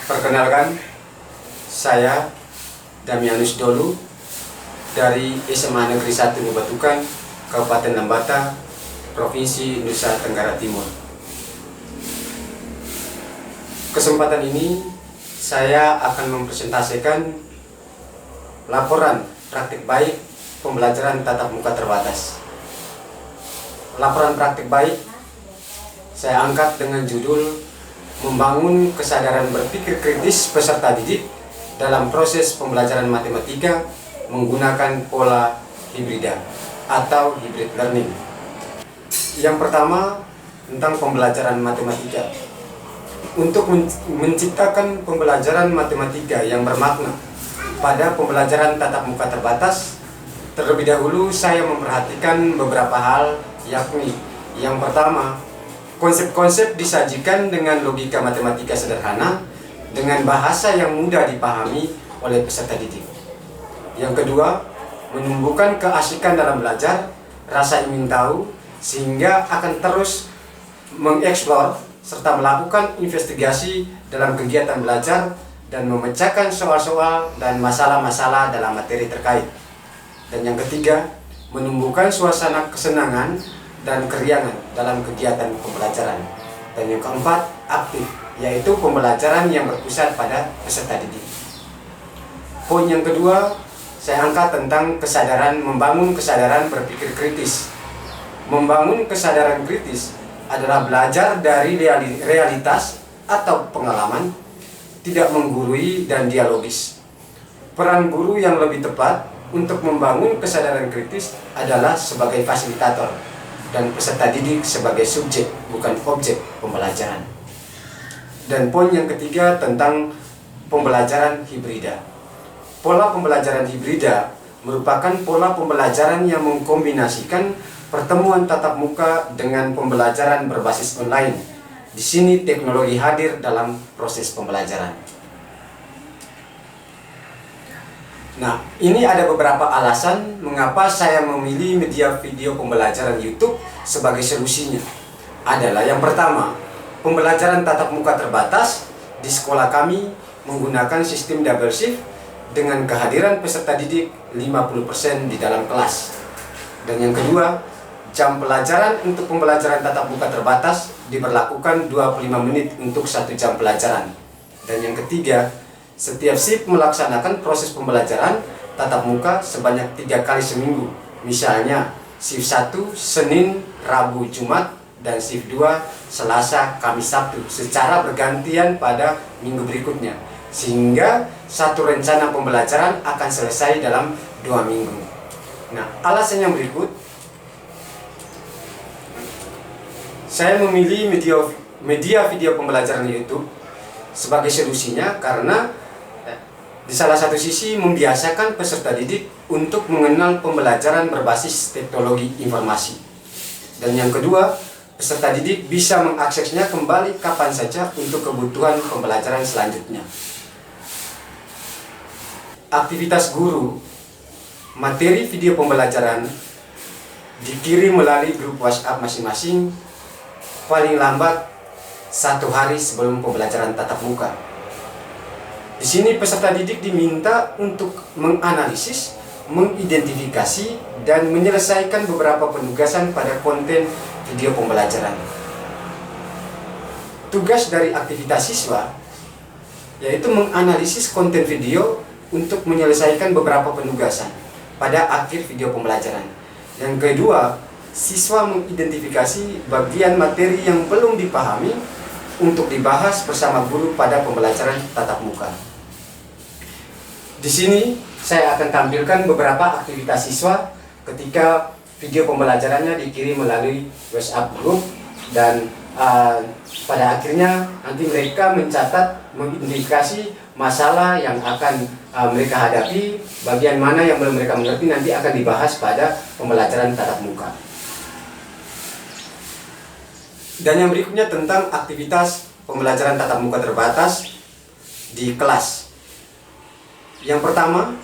Perkenalkan, saya Damianus Dolu dari SMA Negeri 1 Ngebatukan, Kabupaten Lambata, Provinsi Nusa Tenggara Timur. Kesempatan ini saya akan mempresentasikan laporan praktik baik pembelajaran tatap muka terbatas. Laporan praktik baik saya angkat dengan judul membangun kesadaran berpikir kritis peserta didik dalam proses pembelajaran matematika menggunakan pola hibrida atau hybrid learning. Yang pertama, tentang pembelajaran matematika. Untuk menciptakan pembelajaran matematika yang bermakna pada pembelajaran tatap muka terbatas, terlebih dahulu saya memperhatikan beberapa hal, yakni yang pertama, konsep-konsep disajikan dengan logika matematika sederhana dengan bahasa yang mudah dipahami oleh peserta didik. Yang kedua, menumbuhkan keasikan dalam belajar, rasa ingin tahu, sehingga akan terus mengeksplor serta melakukan investigasi dalam kegiatan belajar dan memecahkan soal-soal dan masalah-masalah dalam materi terkait. Dan yang ketiga, menumbuhkan suasana kesenangan dan keriangan dalam kegiatan pembelajaran. Dan yang keempat, aktif, yaitu pembelajaran yang berpusat pada peserta didik. Poin yang kedua, saya angkat tentang kesadaran, membangun kesadaran berpikir kritis. Membangun kesadaran kritis adalah belajar dari realitas atau pengalaman, tidak menggurui dan dialogis. Peran guru yang lebih tepat untuk membangun kesadaran kritis adalah sebagai fasilitator dan peserta didik sebagai subjek, bukan objek pembelajaran. Dan poin yang ketiga tentang pembelajaran hibrida. Pola pembelajaran hibrida merupakan pola pembelajaran yang mengkombinasikan pertemuan tatap muka dengan pembelajaran berbasis online. Di sini teknologi hadir dalam proses pembelajaran. Nah, ini ada beberapa alasan mengapa saya memilih media video pembelajaran YouTube sebagai solusinya. Adalah yang pertama, pembelajaran tatap muka terbatas di sekolah kami menggunakan sistem double shift dengan kehadiran peserta didik 50% di dalam kelas. Dan yang kedua, jam pelajaran untuk pembelajaran tatap muka terbatas diberlakukan 25 menit untuk 1 jam pelajaran. Dan yang ketiga, setiap shift melaksanakan proses pembelajaran tatap muka sebanyak 3 kali seminggu. Misalnya, shift 1 Senin, Rabu, Jumat, dan shift 2 Selasa, Kamis, Sabtu secara bergantian pada minggu berikutnya. Sehingga satu rencana pembelajaran akan selesai dalam 2 minggu. Nah, alasan yang berikut, saya memilih media video pembelajaran YouTube sebagai solusinya karena di salah satu sisi membiasakan peserta didik untuk mengenal pembelajaran berbasis teknologi informasi. Dan yang kedua, peserta didik bisa mengaksesnya kembali kapan saja untuk kebutuhan pembelajaran selanjutnya. Aktivitas guru, materi video pembelajaran dikirim melalui grup WhatsApp masing-masing paling lambat 1 hari sebelum pembelajaran tatap muka. Di sini peserta didik diminta untuk menganalisis, mengidentifikasi, dan menyelesaikan beberapa penugasan pada konten video pembelajaran. Tugas dari aktivitas siswa yaitu menganalisis konten video untuk menyelesaikan beberapa penugasan pada akhir video pembelajaran. Yang kedua, siswa mengidentifikasi bagian materi yang belum dipahami untuk dibahas bersama guru pada pembelajaran tatap muka. Di sini saya akan tampilkan beberapa aktivitas siswa ketika video pembelajarannya dikirim melalui WhatsApp group, dan pada akhirnya nanti mereka mencatat, mengidentifikasi masalah yang akan mereka hadapi, bagian mana yang belum mereka mengerti nanti akan dibahas pada pembelajaran tatap muka. Dan yang berikutnya tentang aktivitas pembelajaran tatap muka terbatas di kelas. Yang pertama,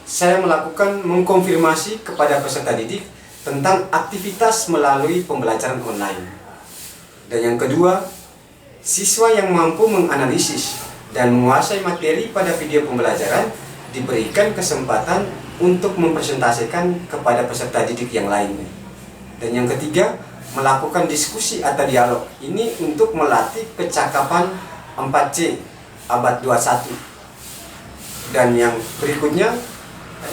saya melakukan mengkonfirmasi kepada peserta didik tentang aktivitas melalui pembelajaran online. Dan yang kedua, Siswa yang mampu menganalisis dan menguasai materi pada video pembelajaran diberikan kesempatan untuk mempresentasikan kepada peserta didik yang lainnya. Dan yang ketiga, melakukan diskusi atau dialog. Ini untuk melatih kecakapan 4C abad 21. Dan yang berikutnya,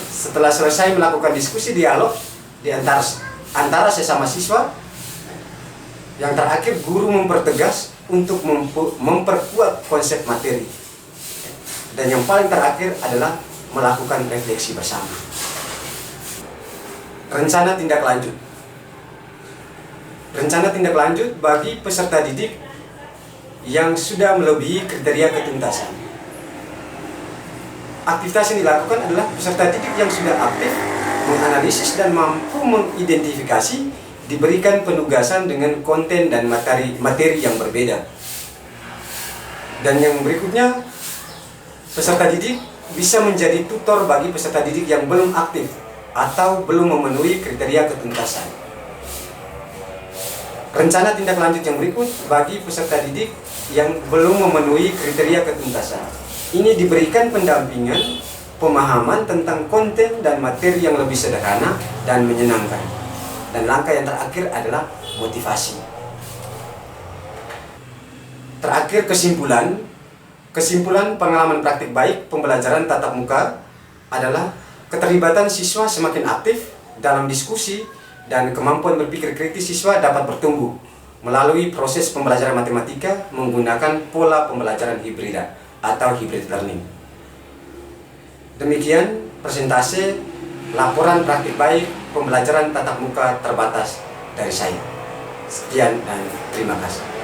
setelah selesai melakukan diskusi dialog di antara sesama siswa, yang terakhir guru mempertegas untuk memperkuat konsep materi. Dan yang paling terakhir adalah melakukan refleksi bersama. Rencana tindak lanjut. Rencana tindak lanjut bagi peserta didik yang sudah melebihi kriteria ketuntasan. Aktivitas yang dilakukan adalah peserta didik yang sudah aktif menganalisis dan mampu mengidentifikasi, diberikan penugasan dengan konten dan materi yang berbeda. Dan yang berikutnya, peserta didik bisa menjadi tutor bagi peserta didik yang belum aktif atau belum memenuhi kriteria ketuntasan. Rencana tindak lanjut yang berikut bagi peserta didik yang belum memenuhi kriteria ketuntasan. Ini diberikan pendampingan, pemahaman tentang konten dan materi yang lebih sederhana dan menyenangkan. Dan langkah yang terakhir adalah motivasi. Terakhir, kesimpulan pengalaman praktik baik pembelajaran tatap muka adalah keterlibatan siswa semakin aktif dalam diskusi dan kemampuan berpikir kritis siswa dapat bertumbuh melalui proses pembelajaran matematika menggunakan pola pembelajaran hibrida atau hybrid learning. Demikian presentase laporan praktik baik pembelajaran tatap muka terbatas dari saya. Sekian dan terima kasih.